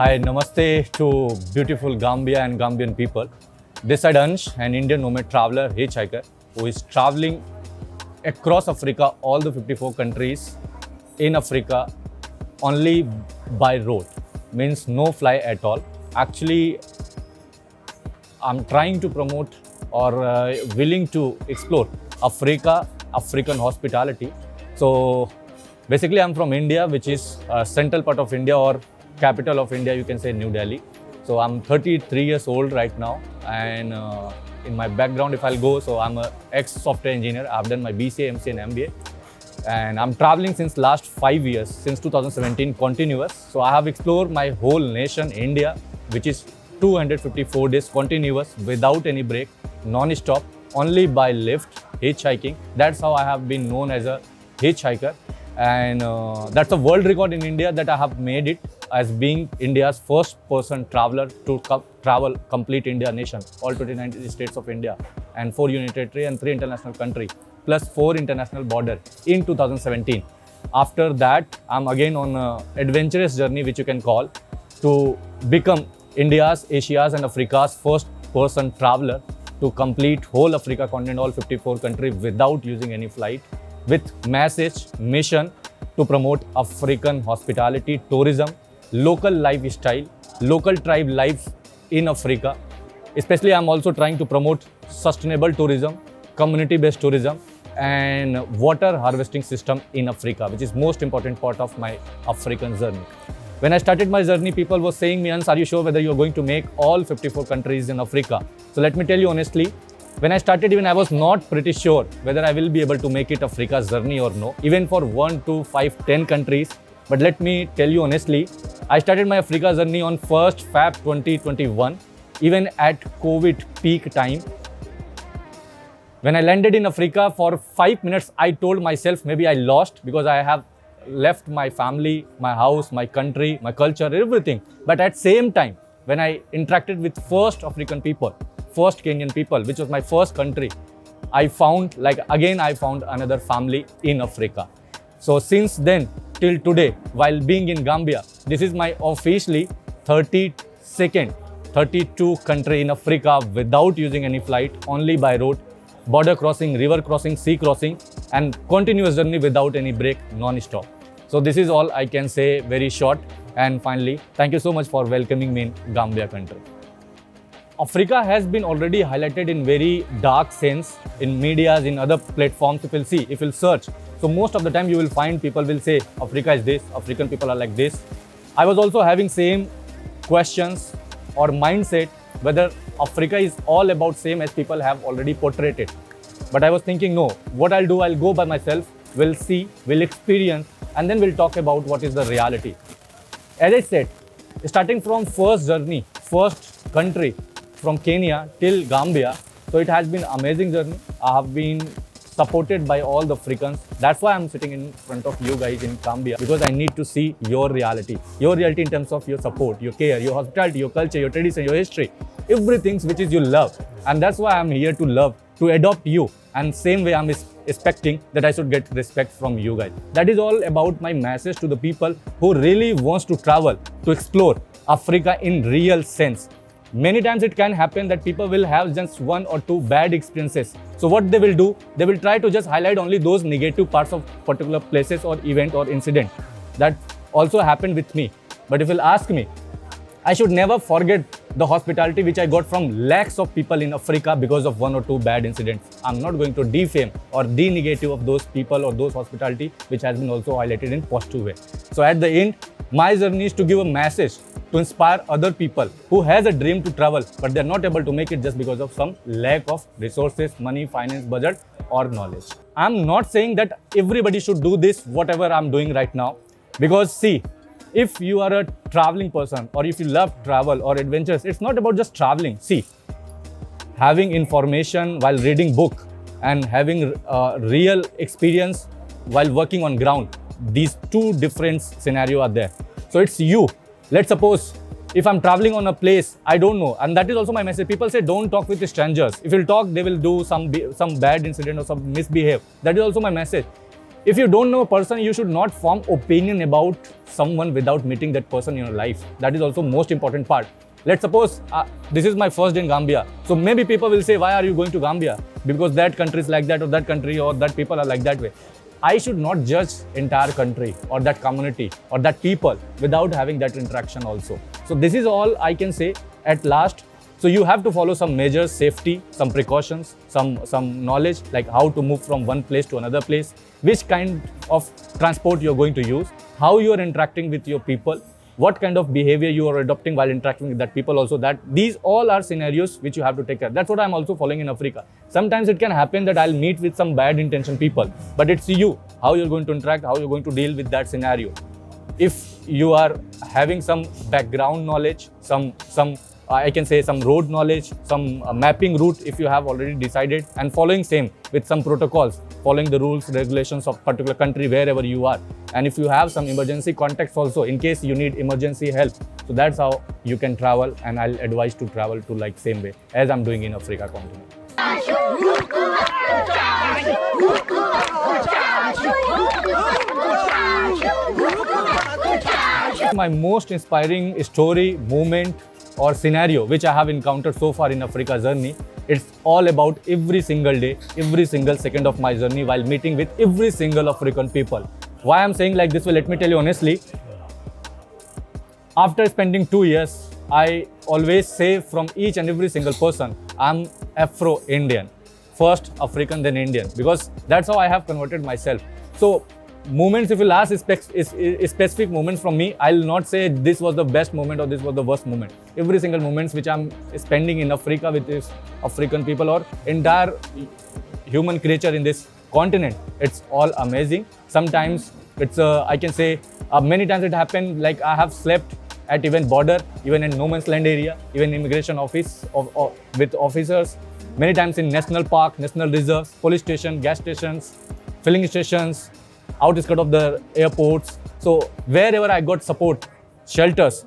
Hi, namaste to beautiful Gambia and Gambian people. This side Ansh, an Indian nomad traveler, hitchhiker, who is traveling across Africa, all the 54 countries in Africa, only by road. Means no fly at all. Actually, I'm trying to promote or willing to explore Africa, African hospitality. So basically, I'm from India, which is central part of India or capital of India, you can say New Delhi. So I'm 33 years old right now, and in my background, if I'll go, so I'm an ex-software engineer. I've done my BCA, MCA, and MBA, and I'm traveling since last 5 years, since 2017, continuous. So I have explored my whole nation, India, which is 254 days continuous, without any break, non-stop, only by lift, hitchhiking. That's how I have been known as a hitchhiker, and that's a world record in India that I have made it as being India's first person traveler to travel complete India nation, all 29 states of India, and 4 union territory and 3 international country, plus 4 international border in 2017. After that, I'm again on an adventurous journey, which you can call, to become India's, Asia's and Africa's first person traveler to complete whole Africa continent, all 54 countries without using any flight, with message, mission to promote African hospitality, tourism, local lifestyle, local tribe lives in Africa. Especially, I'm also trying to promote sustainable tourism, community-based tourism, and water harvesting system in Africa, which is most important part of my African journey. When I started my journey, people were saying me, Ans, are you sure whether you're going to make all 54 countries in Africa? So let me tell you honestly, when I started, even I was not pretty sure whether I will be able to make it Africa's journey or no, even for 1, 2, 5, 10 countries. But let me tell you honestly, I started my Africa journey on 1st Feb 2021, even at COVID peak time. When I landed in Africa, for 5 minutes, I told myself maybe I lost because I have left my family, my house, my country, my culture, everything. But at same time, when I interacted with first African people, first Kenyan people, which was my first country, I found another family in Africa. So since then till today, while being in Gambia, this is my officially 32nd country in Africa without using any flight, only by road, border crossing, river crossing, sea crossing, and continuous journey without any break, non-stop. So this is all I can say, very short. And finally, thank you so much for welcoming me in Gambia country. Africa has been already highlighted in very dark sense in medias, in other platforms. If you'll search, so most of the time you will find people will say Africa is this, African people are like this. I was also having same questions or mindset whether Africa is all about same as people have already portrayed it. But I was thinking, no, what I'll do, I'll go by myself, we'll see, we'll experience, and then we'll talk about what is the reality. As I said, starting from first journey, first country, from Kenya till Gambia, so it has been amazing journey. I have been supported by all the Africans. That's why I'm sitting in front of you guys in Gambia, because I need to see your reality in terms of your support, your care, your hospitality, your culture, your tradition, your history, everything which is you love. And that's why I'm here to love, to adopt you. And same way I'm expecting that I should get respect from you guys. That is all about my message to the people who really wants to travel, to explore Africa in real sense. Many times it can happen that people will have just 1 or 2 bad experiences. So what they will do, they will try to just highlight only those negative parts of particular places or event or incident. That also happened with me. But if you'll ask me, I should never forget the hospitality which I got from lakhs of people in Africa because of 1 or 2 bad incidents. I'm not going to defame or de-negative of those people or those hospitality which has been also highlighted in positive way. So at the end, my journey is to give a message to inspire other people who has a dream to travel, but they're not able to make it just because of some lack of resources, money, finance, budget, or knowledge. I'm not saying that everybody should do this, whatever I'm doing right now, because see, if you are a traveling person or if you love travel or adventures, it's not about just traveling. See, having information while reading book and having real experience while working on ground, these 2 different scenarios are there. So it's you. Let's suppose if I'm traveling on a place I don't know, and that is also my message. People say don't talk with the strangers. If you'll talk, they will do some bad incident or some misbehave. That is also my message. If you don't know a person, you should not form opinion about someone without meeting that person in your life. That is also most important part. Let's suppose this is my first day in Gambia. So maybe people will say, why are you going to Gambia? Because that country is like that, or that country, or that people are like that way. I should not judge entire country or that community or that people without having that interaction also. So this is all I can say at last. So you have to follow some measures, safety, some precautions, some knowledge, like how to move from one place to another place, which kind of transport you're going to use, how you are interacting with your people, what kind of behavior you are adopting while interacting with that people also. That these all are scenarios which you have to take care. That's what I'm also following in Africa. Sometimes it can happen that I'll meet with some bad intention people, but it's you, how you're going to interact, how you're going to deal with that scenario. If you are having some background knowledge, I can say some road knowledge, some mapping route if you have already decided, and following same with some protocols, following the rules, regulations of particular country wherever you are. And if you have some emergency contacts also in case you need emergency help. So that's how you can travel, and I'll advise to travel to like same way as I'm doing in Africa continent. My most inspiring story, moment or scenario which I have encountered so far in Africa journey, it's all about every single day, every single second of my journey while meeting with every single African people. Why I'm saying like this, well, let me tell you honestly, after spending 2 years, I always say from each and every single person, I'm Afro-Indian. First African, then Indian, because that's how I have converted myself. So moments, if you'll ask specific moments from me, I'll not say this was the best moment or this was the worst moment. Every single moments which I'm spending in Africa with these African people or entire human creature in this continent, it's all amazing. Sometimes it's I can say many times it happened like I have slept at even border, even in no man's land area, even immigration office with officers, many times in national park, national reserves, police station, gas stations, filling stations, outskirts of the airports. So wherever I got support, shelters,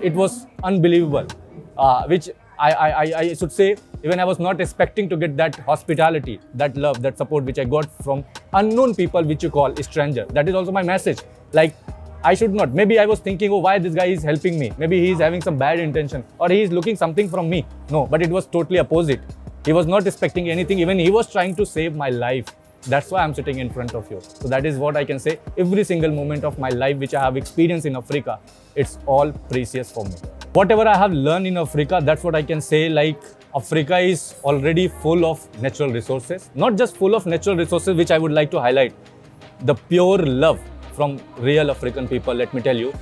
it was unbelievable, which I should say, even I was not expecting to get that hospitality, that love, that support which I got from unknown people which you call stranger. That is also my message. Like, I should not. Maybe I was thinking, oh, why this guy is helping me? Maybe he is having some bad intention or he is looking something from me. No, but it was totally opposite. He was not expecting anything. Even he was trying to save my life. That's why I'm sitting in front of you. So that is what I can say. Every single moment of my life which I have experienced in Africa, it's all precious for me. Whatever I have learned in Africa, that's what I can say. Like, Africa is already full of natural resources. Not just full of natural resources, which I would like to highlight. The pure love from real African people, let me tell you.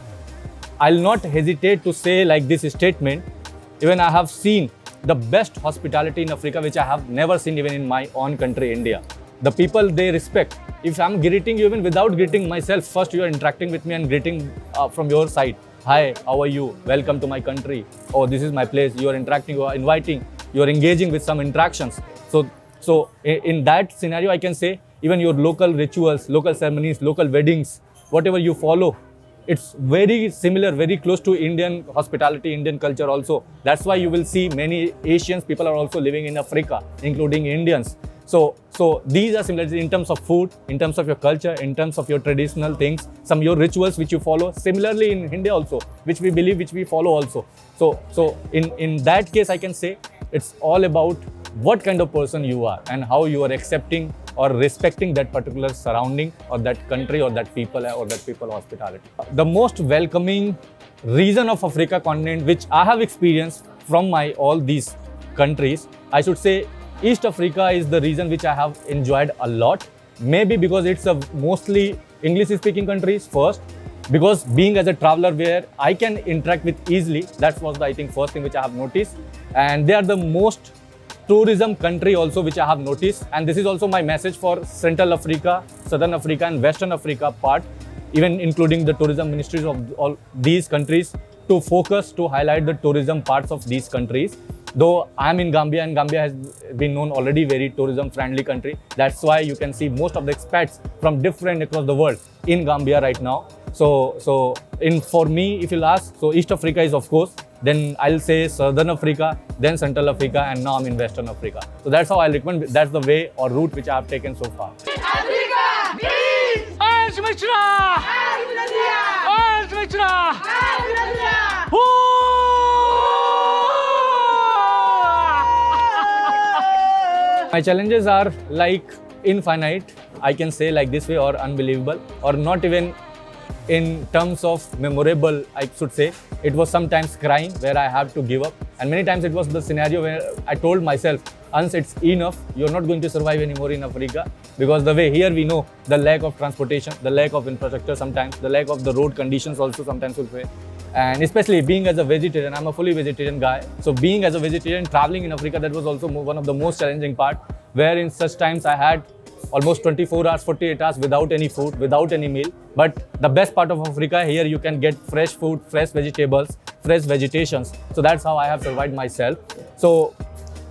I'll not hesitate to say like this statement. Even I have seen the best hospitality in Africa, which I have never seen even in my own country, India. The people they respect. If I'm greeting you, even without greeting myself, first you are interacting with me and greeting from your side. Hi, how are you? Welcome to my country. Oh, this is my place. You are interacting, you are inviting, you are engaging with some interactions. So in that scenario, I can say even your local rituals, local ceremonies, local weddings, whatever you follow, it's very similar, very close to Indian hospitality, Indian culture also. That's why you will see many Asians people are also living in Africa, including Indians. So these are similarities in terms of food, in terms of your culture, in terms of your traditional things, some your rituals which you follow. Similarly in India also, which we believe, which we follow also. So in that case, I can say it's all about what kind of person you are and how you are accepting or respecting that particular surrounding or that country or that people hospitality. The most welcoming region of Africa continent which I have experienced from my all these countries, I should say East Africa is the region which I have enjoyed a lot. Maybe because it's a mostly English speaking countries first, because being as a traveler where I can interact with easily, that was the, I think, first thing which I have noticed. And they are the most tourism country also which I have noticed, and this is also my message for Central Africa, Southern Africa and Western Africa part, even including the tourism ministries of all these countries, to focus to highlight the tourism parts of these countries. Though I'm in Gambia, and Gambia has been known already very tourism friendly country, that's why you can see most of the expats from different across the world in Gambia right now. So for me, if you'll ask, so East Africa is of course, then I'll say Southern Africa, then Central Africa, and now I'm in Western Africa. So that's how I'll recommend, that's the way or route which I have taken so far. Africa, Ansh Mishra! Ansh Mishra! My challenges are like infinite, I can say like this way, or unbelievable, or not even in terms of memorable, I should say. It was sometimes crying where I have to give up, and many times it was the scenario where I told myself, Ans, it's enough, you're not going to survive anymore in Africa, because the way here we know the lack of transportation, the lack of infrastructure sometimes, the lack of the road conditions also sometimes will fail. And especially being as a vegetarian, I'm a fully vegetarian guy. So being as a vegetarian, traveling in Africa, that was also one of the most challenging part, where in such times I had almost 24 hours, 48 hours without any food, without any meal. But the best part of Africa, here you can get fresh food, fresh vegetables, fresh vegetations. So that's how I have survived myself. So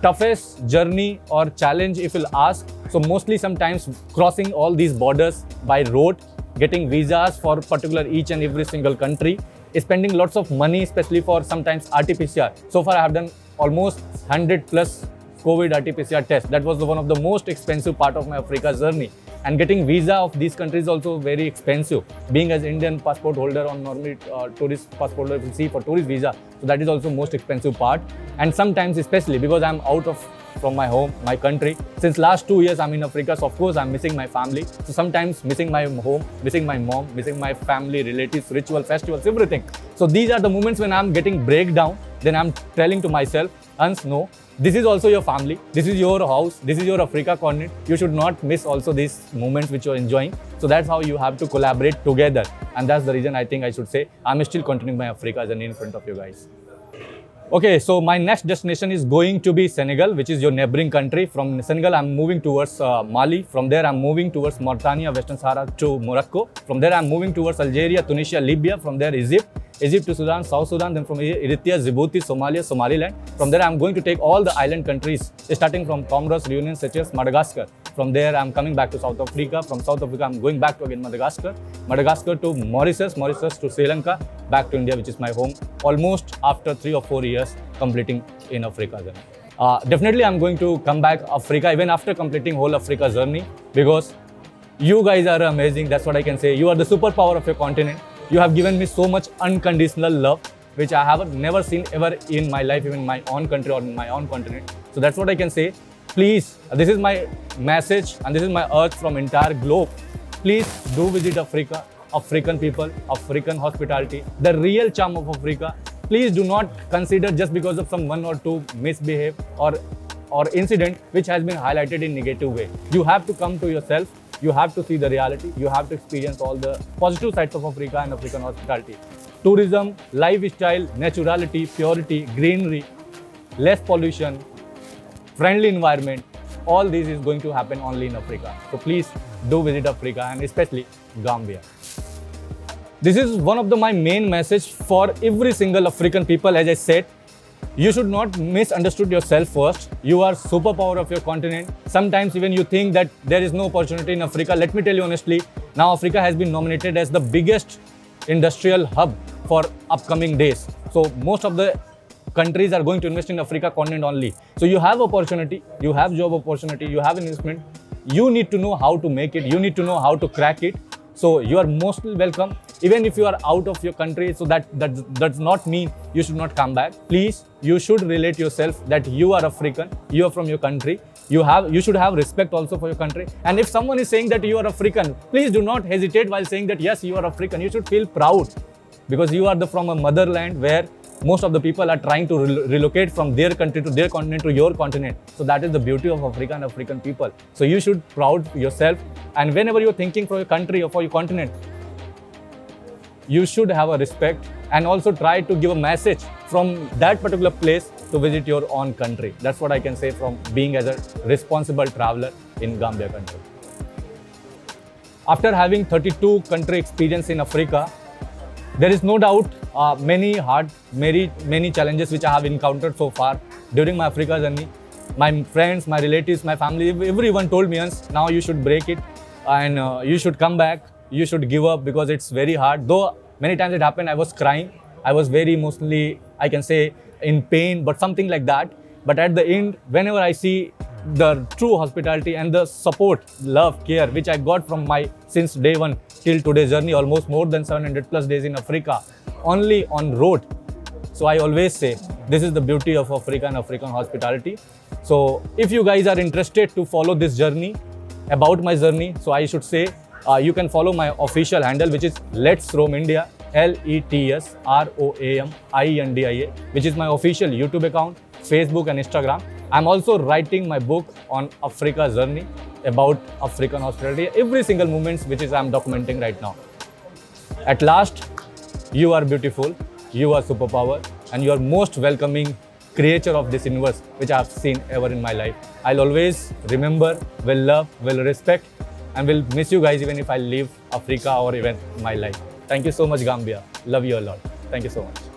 toughest journey or challenge, if you'll ask, so mostly sometimes crossing all these borders by road, getting visas for particular each and every single country, spending lots of money, especially for sometimes RT-PCR. So far I have done almost 100 plus COVID RT-PCR tests. That was one of the most expensive part of my Africa journey. And getting visa of these countries is also very expensive. Being as Indian passport holder on normally tourist passport holder, if you see for tourist visa, so that is also most expensive part. And sometimes especially because I'm out of from my home, my country. Since last 2 years I'm in Africa, so of course I'm missing my family. So sometimes missing my home, missing my mom, missing my family, relatives, ritual, festivals, everything. So these are the moments when I'm getting breakdown. Then I'm telling to myself, Ans, no, this is also your family, this is your house, this is your Africa continent. You should not miss also these moments which you're enjoying. So that's how you have to collaborate together. And that's the reason I think I should say I'm still continuing my Africa journey in front of you guys. Okay, so my next destination is going to be Senegal, which is your neighboring country. From Senegal, I'm moving towards Mali. From there, I'm moving towards Mauritania, Western Sahara to Morocco. From there, I'm moving towards Algeria, Tunisia, Libya. From there, Egypt to Sudan, South Sudan. Then from Eritrea, Djibouti, Somalia, Somaliland. From there, I'm going to take all the island countries, starting from Comoros, Reunion, Seychelles, Madagascar. From there, I'm coming back to South Africa. From South Africa, I'm going back to again Madagascar. Madagascar to Mauritius, Mauritius to Sri Lanka, back to India, which is my home. Almost after 3 or 4 years completing in Africa journey. Definitely, I'm going to come back Africa even after completing whole Africa journey, because you guys are amazing. That's what I can say. You are the superpower of your continent. You have given me so much unconditional love, which I have never seen ever in my life, even in my own country or in my own continent. So that's what I can say. Please, this is my message and this is my urge from entire globe. Please do visit Africa, African people, African hospitality, the real charm of Africa. Please do not consider just because of some 1 or 2 misbehave or incident which has been highlighted in negative way. You have to come to yourself. You have to see the reality. You have to experience all the positive sides of Africa and African hospitality. Tourism, lifestyle, naturality, purity, greenery, less pollution, friendly environment, all this is going to happen only in Africa. So please do visit Africa and especially Gambia. This is one of my main message for every single African people. As I said, you should not misunderstood yourself first. You are superpower of your continent. Sometimes even you think that there is no opportunity in Africa. Let me tell you honestly, now Africa has been nominated as the biggest industrial hub for upcoming days. So most of the countries are going to invest in Africa continent only. So you have opportunity, you have job opportunity, you have investment. You need to know how to make it. You need to know how to crack it. So you are mostly welcome. Even if you are out of your country, so that does not mean you should not come back. Please, you should relate yourself that you are African, you are from your country. You should have respect also for your country. And if someone is saying that you are African, please do not hesitate while saying that yes, you are African. You should feel proud, because you are from a motherland where most of the people are trying to relocate from their country to their continent to your continent. So that is the beauty of Africa and African people. So you should proud yourself. And whenever you're thinking for your country or for your continent, you should have a respect and also try to give a message from that particular place to visit your own country. That's what I can say from being as a responsible traveler in Gambia country. After having 32 country experience in Africa, there is no doubt many challenges which I have encountered so far during my Africa journey. My friends, my relatives, my family, everyone told me, now you should break it and you should come back. You should give up because it's very hard. Though many times it happened, I was crying. I was very emotionally, I can say, in pain, but something like that. But at the end, whenever I see the true hospitality and the support, love, care which I got from my since day one till today's journey, almost more than 700 plus days in Africa, only on road. So I always say this is the beauty of Africa and African hospitality. So if you guys are interested to follow this journey, about my journey, so I should say you can follow my official handle, which is Let's Roam India, LETSROAMINDIA, which is my official YouTube account, Facebook and Instagram. I'm also writing my book on Africa journey about African hospitality, every single moment which is I'm documenting right now. At last, you are beautiful, you are superpower, and you are most welcoming creature of this universe which I have seen ever in my life. I'll always remember, will love, will respect, and will miss you guys even if I leave Africa or even my life. Thank you so much, Gambia. Love you a lot. Thank you so much.